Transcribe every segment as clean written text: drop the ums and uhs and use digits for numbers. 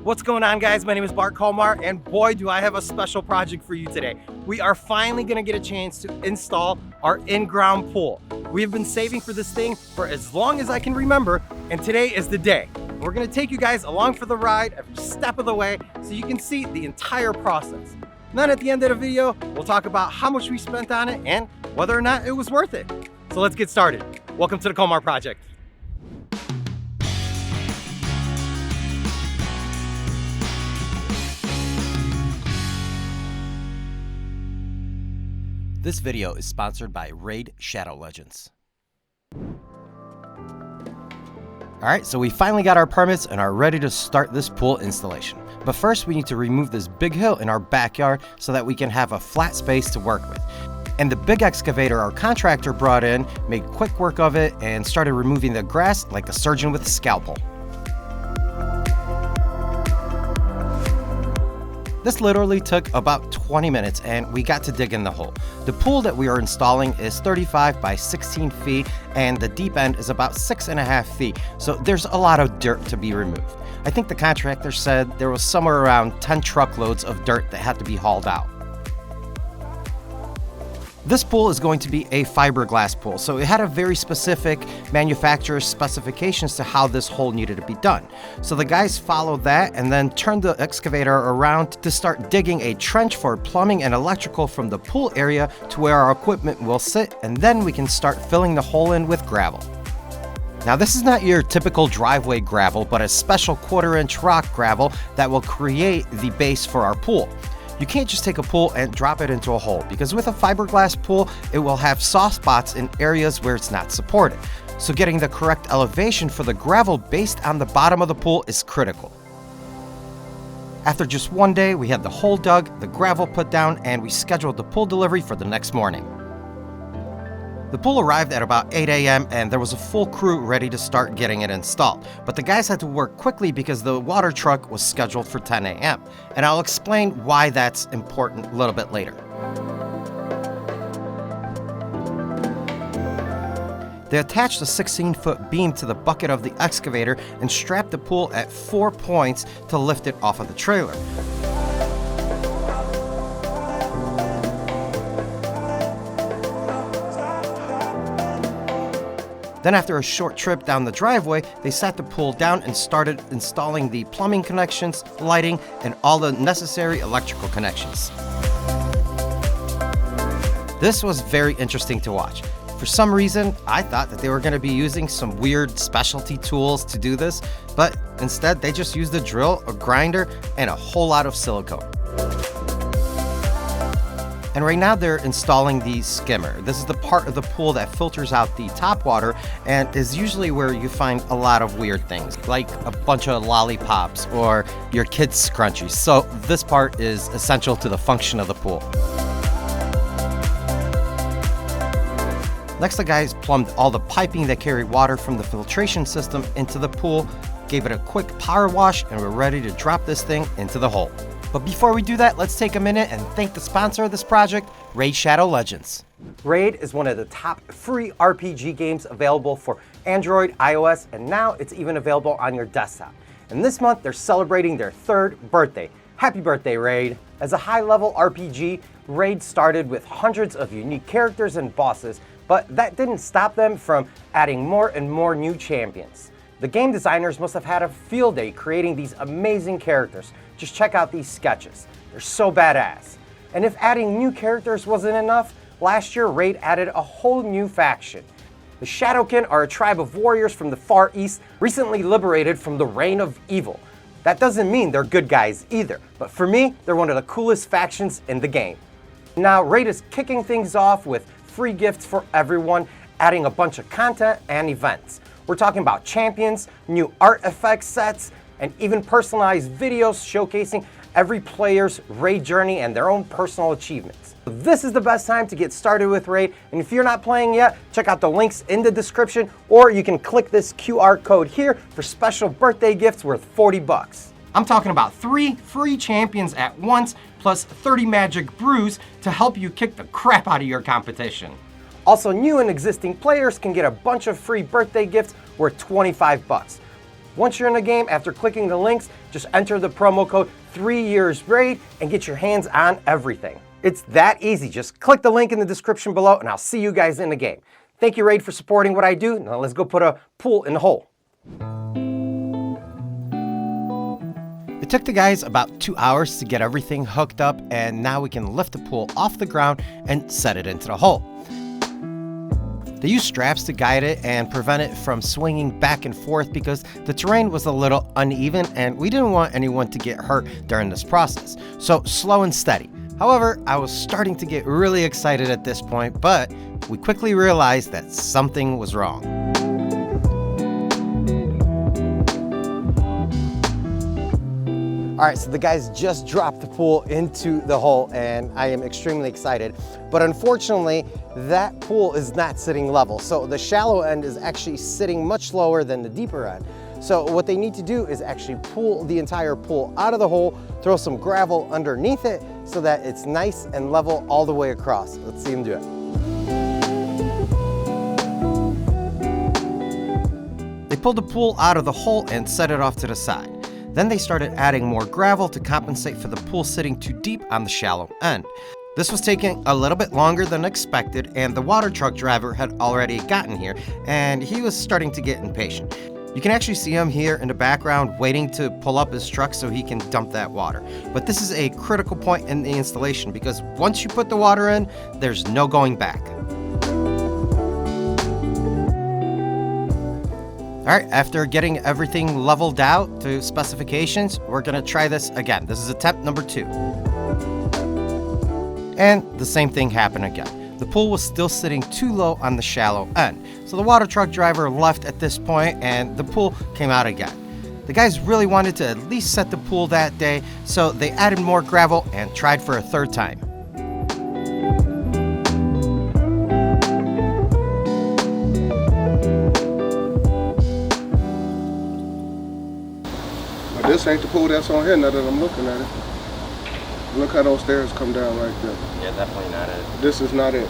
What's going on, guys? My name is Komar, and boy, do I have a special project for you today. We are finally gonna get a chance to install our in-ground pool. We have been saving for this thing for as long as I can remember, and today is the day. We're gonna take you guys along for the ride every step of the way so you can see the entire process. And then at the end of the video, we'll talk about how much we spent on it and whether or not it was worth it. So let's get started. Welcome to the Komar project. This video is sponsored by Raid Shadow Legends. Alright, so we finally got our permits and are ready to start this pool installation. But first we need to remove this big hill in our backyard so that we can have a flat space to work with. And the big excavator our contractor brought in made quick work of it and started removing the grass like a surgeon with a scalpel. This literally took about 20 minutes and we got to dig in the hole. The pool that we are installing is 35 by 16 feet and the deep end is about 6.5 feet, so there's a lot of dirt to be removed. I think the contractor said there was somewhere around 10 truckloads of dirt that had to be hauled out. This pool is going to be a fiberglass pool, so it had a very specific manufacturer's specifications to how this hole needed to be done. So the guys followed that and then turned the excavator around to start digging a trench for plumbing and electrical from the pool area to where our equipment will sit, and then we can start filling the hole in with gravel. Now this is not your typical driveway gravel, but a special 1/4-inch rock gravel that will create the base for our pool. You can't just take a pool and drop it into a hole, because with a fiberglass pool, it will have soft spots in areas where it's not supported. So getting the correct elevation for the gravel based on the bottom of the pool is critical. After just one day, we had the hole dug, the gravel put down, and we scheduled the pool delivery for the next morning. The pool arrived at about 8 a.m. and there was a full crew ready to start getting it installed. But the guys had to work quickly because the water truck was scheduled for 10 a.m. And I'll explain why that's important a little bit later. They attached a 16-foot beam to the bucket of the excavator and strapped the pool at 4 points to lift it off of the trailer. Then after a short trip down the driveway, they sat the pool down and started installing the plumbing connections, lighting, and all the necessary electrical connections. This was very interesting to watch. For some reason, I thought that they were going to be using some weird specialty tools to do this, but instead they just used a drill, a grinder, and a whole lot of silicone. And right now they're installing the skimmer. This is the part of the pool that filters out the top water and is usually where you find a lot of weird things, like a bunch of lollipops or your kids' scrunchies. So this part is essential to the function of the pool. Next, the guys plumbed all the piping that carry water from the filtration system into the pool, gave it a quick power wash, and we're ready to drop this thing into the hole. But before we do that, let's take a minute and thank the sponsor of this project, Raid Shadow Legends. Raid is one of the top free RPG games available for Android, iOS, and now it's even available on your desktop. And this month, they're celebrating their 3rd birthday. Happy birthday, Raid! As a high-level RPG, Raid started with hundreds of unique characters and bosses, but that didn't stop them from adding more and more new champions. The game designers must have had a field day creating these amazing characters. Just check out these sketches. They're so badass. And if adding new characters wasn't enough, last year Raid added a whole new faction. The Shadowkin are a tribe of warriors from the Far East, recently liberated from the reign of evil. That doesn't mean they're good guys either, but for me, they're one of the coolest factions in the game. Now, Raid is kicking things off with free gifts for everyone, adding a bunch of content and events. We're talking about champions, new art effects sets, and even personalized videos showcasing every player's Raid journey and their own personal achievements. This is the best time to get started with Raid, and if you're not playing yet, check out the links in the description, or you can click this QR code here for special birthday gifts worth 40 bucks. I'm talking about 3 free champions at once, plus 30 magic brews to help you kick the crap out of your competition. Also, new and existing players can get a bunch of free birthday gifts worth 25 bucks. Once you're in the game, after clicking the links, just enter the promo code 3YearsRaid and get your hands on everything. It's that easy. Just click the link in the description below and I'll see you guys in the game. Thank you, Raid, for supporting what I do. Now let's go put a pool in the hole. It took the guys about 2 hours to get everything hooked up, and now we can lift the pool off the ground and set it into the hole. They used straps to guide it and prevent it from swinging back and forth because the terrain was a little uneven and we didn't want anyone to get hurt during this process. So slow and steady. However, I was starting to get really excited at this point, but we quickly realized that something was wrong. All right, so the guys just dropped the pool into the hole and I am extremely excited. But unfortunately, that pool is not sitting level. So the shallow end is actually sitting much lower than the deeper end. So what they need to do is actually pull the entire pool out of the hole, throw some gravel underneath it so that it's nice and level all the way across. Let's see them do it. They pulled the pool out of the hole and set it off to the side. Then they started adding more gravel to compensate for the pool sitting too deep on the shallow end. This was taking a little bit longer than expected, and the water truck driver had already gotten here, and he was starting to get impatient. You can actually see him here in the background waiting to pull up his truck so he can dump that water. But this is a critical point in the installation because once you put the water in, there's no going back. All right, after getting everything leveled out to specifications, we're gonna try this again. This is attempt number 2. And the same thing happened again. The pool was still sitting too low on the shallow end. So the water truck driver left at this point and the pool came out again. The guys really wanted to at least set the pool that day, so they added more gravel and tried for a third time. This ain't the pool that's on here now that I'm looking at it. Look how those stairs come down right there. Yeah, definitely not it. This is not it.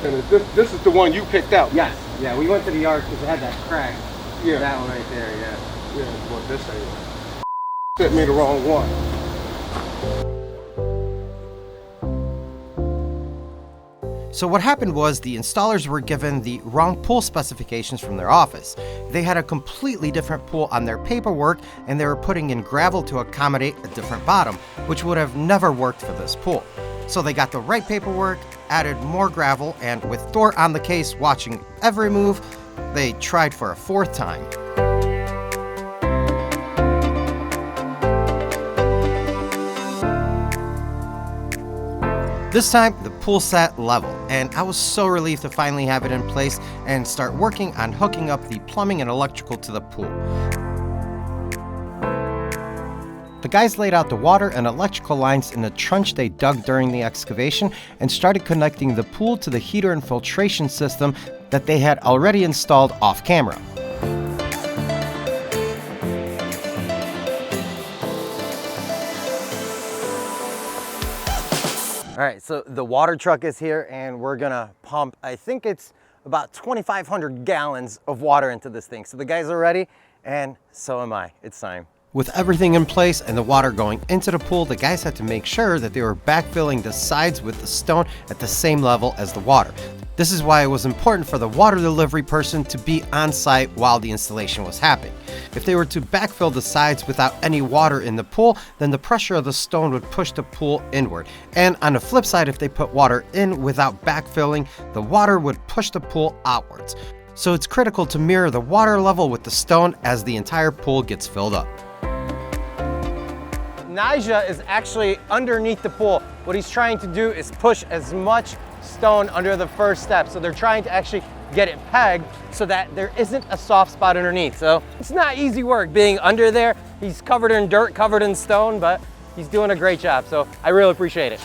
And this is the one you picked out. Yes, yeah, we went to the yard because it had that crack. Yeah. That one right there, yeah. Yeah, well, this ain't. Sent me the wrong one. So what happened was the installers were given the wrong pool specifications from their office. They had a completely different pool on their paperwork and they were putting in gravel to accommodate a different bottom, which would have never worked for this pool. So they got the right paperwork, added more gravel, and with Thor on the case watching every move, they tried for a 4th time. This time, the pool sat level, and I was so relieved to finally have it in place and start working on hooking up the plumbing and electrical to the pool. The guys laid out the water and electrical lines in the trench they dug during the excavation and started connecting the pool to the heater and filtration system that they had already installed off camera. All right, so the water truck is here and we're gonna pump, I think it's about 2,500 gallons of water into this thing. So the guys are ready and so am I. It's time. With everything in place and the water going into the pool, the guys had to make sure that they were backfilling the sides with the stone at the same level as the water. This is why it was important for the water delivery person to be on site while the installation was happening. If they were to backfill the sides without any water in the pool, then the pressure of the stone would push the pool inward. And on the flip side, if they put water in without backfilling, the water would push the pool outwards. So it's critical to mirror the water level with the stone as the entire pool gets filled up. Naija is actually underneath the pool. What he's trying to do is push as much stone under the first step. So they're trying to actually get it pegged so that there isn't a soft spot underneath. So it's not easy work being under there. He's covered in dirt, covered in stone, but he's doing a great job. So I really appreciate it.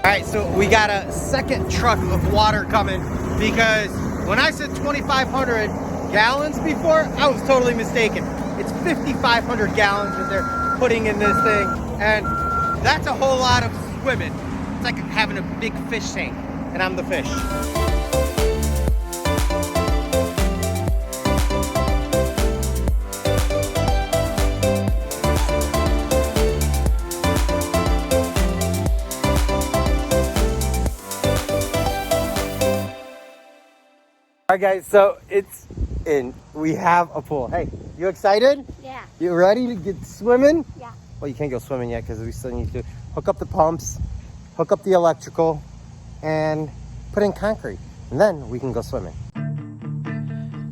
All right, so we got a second truck of water coming because when I said 2,500 gallons before, I was totally mistaken. 5,500 gallons that they're putting in this thing, and that's a whole lot of swimming. It's like having a big fish tank, and I'm the fish. All right, guys, so it's in. We have a pool. Hey, you excited? Yeah. You ready to get swimming? Yeah. Well, you can't go swimming yet because we still need to hook up the pumps, hook up the electrical, and put in concrete. And then we can go swimming.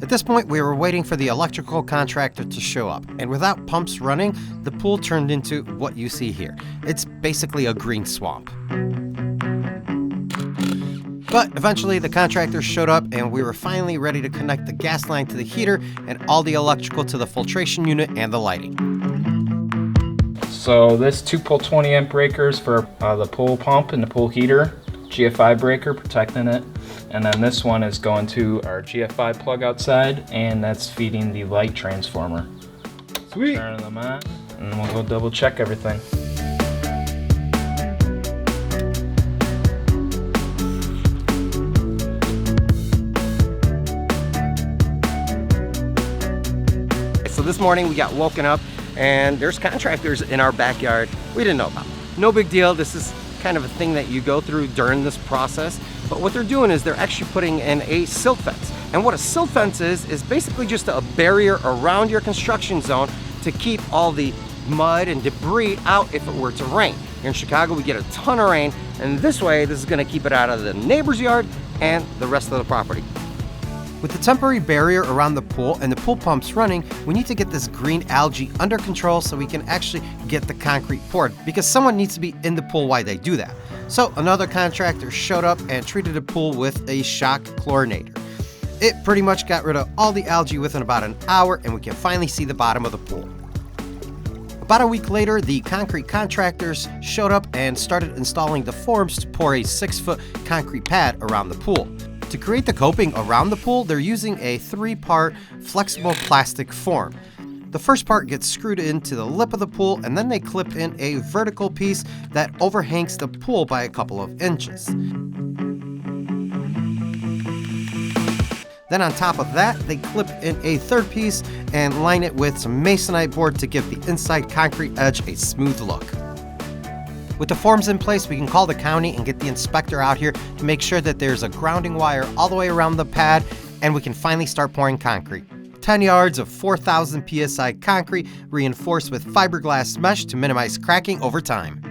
At this point, we were waiting for the electrical contractor to show up, and without pumps running, the pool turned into what you see here. It's basically a green swamp. But eventually the contractor showed up and we were finally ready to connect the gas line to the heater and all the electrical to the filtration unit and the lighting. So this 2-pole 20 amp breakers for the pool pump and the pool heater, GFI breaker protecting it, and then this one is going to our GFI plug outside, and that's feeding the light transformer. Sweet. Turning them on, and we'll go double check everything. So this morning we got woken up and there's contractors in our backyard we didn't know about. No big deal. This is kind of a thing that you go through during this process. But what they're doing is they're actually putting in a silt fence. And what a silt fence is basically just a barrier around your construction zone to keep all the mud and debris out if it were to rain. Here in Chicago, we get a ton of rain, and this way, this is gonna keep it out of the neighbor's yard and the rest of the property. With the temporary barrier around the pool and the pool pumps running, we need to get this green algae under control so we can actually get the concrete poured, because someone needs to be in the pool while they do that. So another contractor showed up and treated the pool with a shock chlorinator. It pretty much got rid of all the algae within about an hour, and we can finally see the bottom of the pool. About a week later, the concrete contractors showed up and started installing the forms to pour a 6-foot concrete pad around the pool. To create the coping around the pool, they're using a 3-part flexible plastic form. The first part gets screwed into the lip of the pool, and then they clip in a vertical piece that overhangs the pool by a couple of inches. Then on top of that, they clip in a third piece and line it with some masonite board to give the inside concrete edge a smooth look. With the forms in place, we can call the county and get the inspector out here to make sure that there's a grounding wire all the way around the pad, and we can finally start pouring concrete. 10 yards of 4,000 PSI concrete reinforced with fiberglass mesh to minimize cracking over time.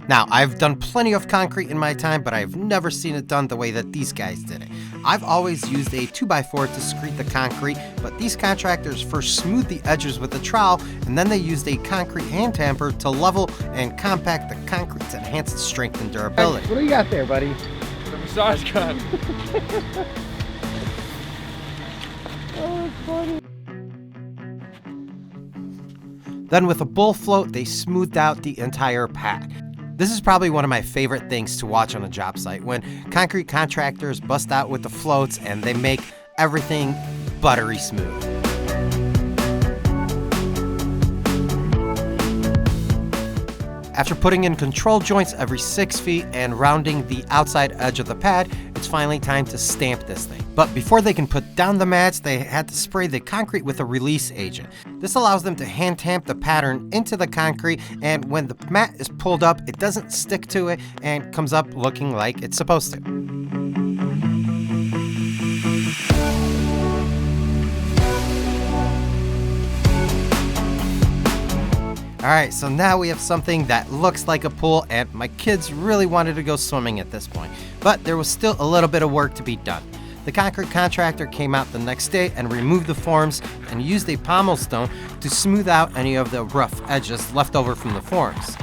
Now, I've done plenty of concrete in my time, but I've never seen it done the way that these guys did it. I've always used a 2x4 to screed the concrete, but these contractors first smoothed the edges with a trowel, and then they used a concrete hand tamper to level and compact the concrete to enhance its strength and durability. What do you got there, buddy? The massage gun. Oh, it's funny. Then with a bull float, they smoothed out the entire pad. This is probably one of my favorite things to watch on a job site, when concrete contractors bust out with the floats and they make everything buttery smooth. After putting in control joints every 6 feet and rounding the outside edge of the pad, it's finally time to stamp this thing. But before they can put down the mats, they had to spray the concrete with a release agent. This allows them to hand tamp the pattern into the concrete, and when the mat is pulled up, it doesn't stick to it and comes up looking like it's supposed to. Alright, so now we have something that looks like a pool, and my kids really wanted to go swimming at this point. But there was still a little bit of work to be done. The concrete contractor came out the next day and removed the forms and used a pommel stone to smooth out any of the rough edges left over from the forms.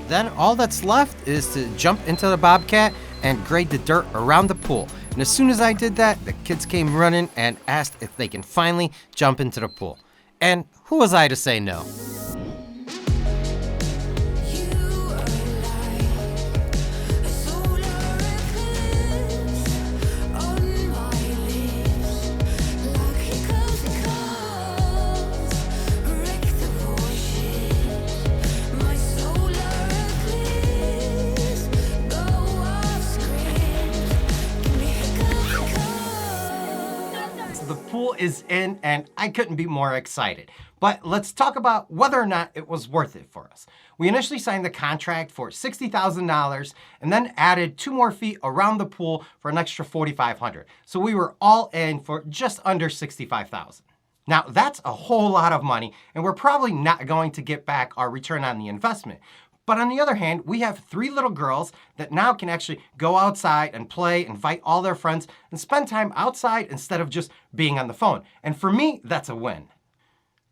Then all that's left is to jump into the Bobcat and grade the dirt around the pool. And as soon as I did that, the kids came running and asked if they can finally jump into the pool. And who was I to say no? is in and I couldn't be more excited. But let's talk about whether or not it was worth it for us. We initially signed the contract for $60,000 and then added 2 more feet around the pool for an extra $4,500. So we were all in for just under $65,000. Now that's a whole lot of money and we're probably not going to get back our return on the investment. But on the other hand, we have 3 little girls that now can actually go outside and play, invite all their friends, and spend time outside instead of just being on the phone. And for me, that's a win.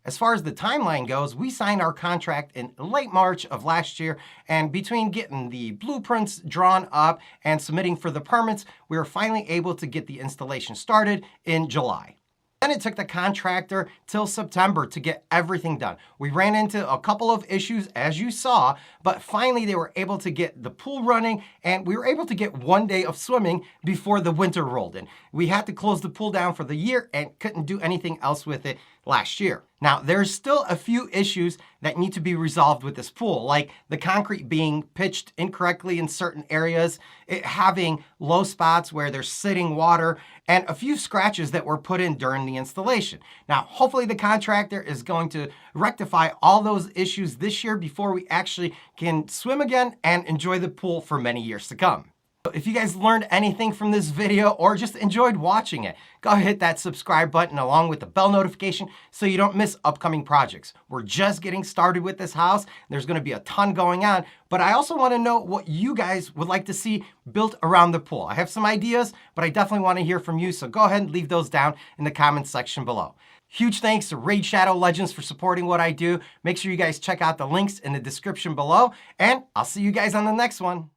As far as the timeline goes, we signed our contract in late March of last year, and between getting the blueprints drawn up and submitting for the permits, we were finally able to get the installation started in July. Then it took the contractor till September to get everything done. We ran into a couple of issues, as you saw, but finally they were able to get the pool running and we were able to get 1 day of swimming before the winter rolled in. We had to close the pool down for the year and couldn't do anything else with it last year. Now, there's still a few issues that need to be resolved with this pool, like the concrete being pitched incorrectly in certain areas, it having low spots where there's sitting water, and a few scratches that were put in during the installation. Now, hopefully the contractor is going to rectify all those issues this year before we actually can swim again and enjoy the pool for many years to come. If you guys learned anything from this video or just enjoyed watching it, go ahead and hit that subscribe button along with the bell notification so you don't miss upcoming projects. We're just getting started with this house. There's going to be a ton going on, but I also want to know what you guys would like to see built around the pool. I have some ideas, but I definitely want to hear from you, so go ahead and leave those down in the comments section below. Huge thanks to Raid Shadow Legends for supporting what I do. Make sure you guys check out the links in the description below, and I'll see you guys on the next one.